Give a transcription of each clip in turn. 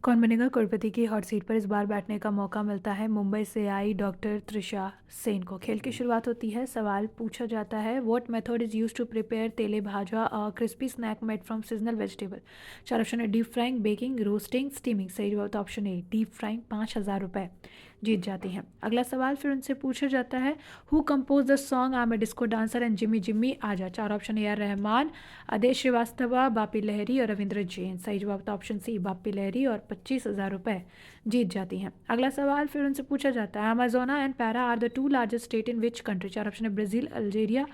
कौन बनेगा करोड़पति की हॉट सीट पर इस बार बैठने का मौका मिलता है मुंबई से आई डॉक्टर त्रिशा सेन को। खेल की शुरुआत होती है, सवाल पूछा जाता है what method is use to prepare telebhaja crispy snack made from seasonal vegetable. चार ऑप्शन है deep frying, baking, roasting, steaming. सही जवाब तो ऑप्शन ए डीप फ्राइंग। 5,000 रुपये जीत जाती हैं। अगला सवाल फिर उनसे पूछा जाता है who compose the song I am a disco dancer and Jimmy Jimmy आजा। चार option A R Rahman, Adesh Shrivastava, Bappi Lahiri और रविंद्र जैन। सही जवाब तो ऑप्शन सी बापी लहरी और 25,000 रुपये जीत जाती हैं। अगला सवाल फिर उनसे पूछा जाता है Amazonas and Para are the two largest state in which country. चार ऑप्शन है ब्राज़ील, अल्जीरिया,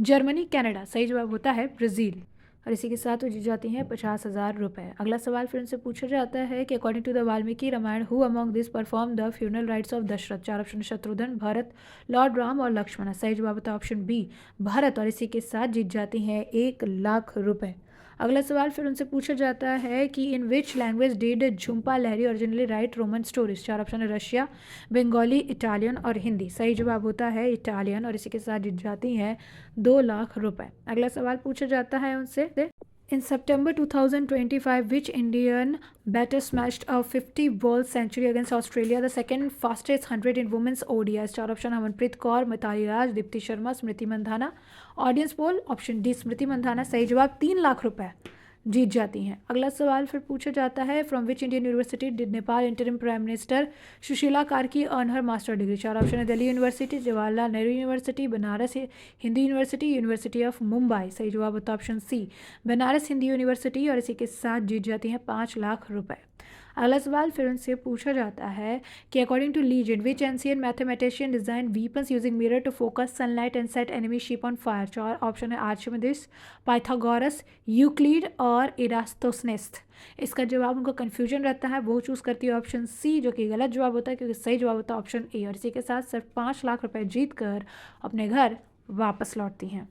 जर्मनी, कनाडा। सही जवाब होता है ब्राज़ील और इसी के साथ वो जीत जाती हैं 50,000 रुपये। अगला सवाल फिर उनसे पूछा जाता है कि according to the Valmiki Ramayana who among this perform the funeral rites of Dasharatha. चार ऑप्शन शत्रुघ्न, भरत, लॉर्ड राम और लक्ष्मण। सही जवाब होता है ऑप्शन बी भरत और इसी के साथ जीत जाती हैं 1,00,000 रुपये। अगला सवाल फिर उनसे पूछा जाता है कि in which language did Jhumpa Lahiri originally write Roman stories. चार ऑप्शन है रशिया, बंगाली, इटालियन और हिंदी। सही जवाब होता है इटालियन और इसी के साथ जीत जाती हैं 2,00,000 रुपये। अगला सवाल पूछा जाता है उनसे In September 2025, which Indian batter smashed a 50-ball century against Australia, the second fastest 100 in women's ODIs? चार option Amanpreet Kaur, Mithali Raj, Deepti Sharma, Smriti Mandhana. Audience poll option D Smriti Mandhana. सही जवाब 3,00,000 रुपये जीत जाती हैं। अगला सवाल फिर पूछा जाता है from which Indian university did Nepal interim prime minister Sushila Karki earn her master degree. चार ऑप्शन है Delhi university, Jawaharlal Nehru university, Banaras Hindu university, university of Mumbai. सही जवाब होता है option C Banaras Hindu university और इसी के साथ जीत जाती हैं 5,00,000 रुपये। अगला सवाल फिर उनसे पूछा जाता है कि according to legend which ancient mathematician design weapons using mirror to focus sunlight and set enemy ship on fire. चार ऑप्शन है आर्चिमिडिस, पाइथागोरस, यूक्लिड और इरास्टोसनेस। इसका जवाब उनको कन्फ्यूजन रहता है, वो चूज़ करती है ऑप्शन सी जो कि गलत जवाब होता है क्योंकि सही जवाब होता है ऑप्शन ए और इसी के साथ सिर्फ 5,00,000 रुपये जीत कर अपने घर वापस लौटती हैं।